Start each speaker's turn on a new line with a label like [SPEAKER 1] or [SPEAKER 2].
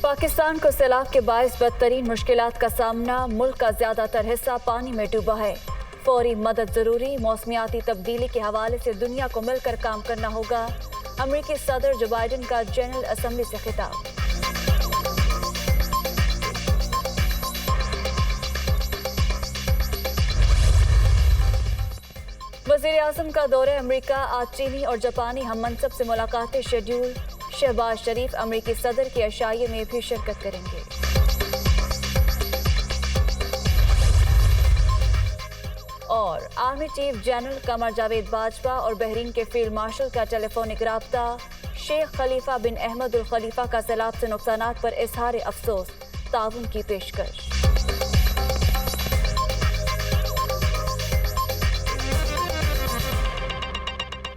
[SPEAKER 1] पाकिस्तान को सैलाब के बायस बदतरीन मुश्किलात का सामना, मुल्क का ज्यादातर हिस्सा पानी में डूबा है। फौरी मदद जरूरी, मौसमियाती तब्दीली के हवाले से दुनिया को मिलकर काम करना होगा। अमेरिकी सदर जो बाइडन का जनरल असेंबली से खिताब। वज़ीर आज़म का दौरे अमेरिका, आज चीनी और जापानी हम मनसब से मुलाकातें शेड्यूल। शहबाज शरीफ अमेरिकी सदर के अशाइये में भी शिरकत करेंगे। और army chief general Qamar Javed Bajwa और बहरीन के फील्ड मार्शल का टेलीफोनिक राब्ता। शेख खलीफा बिन अहमद अल खलीफा का सैलाब से नुकसानात पर इजहार अफसोस, ताउन की पेशकश।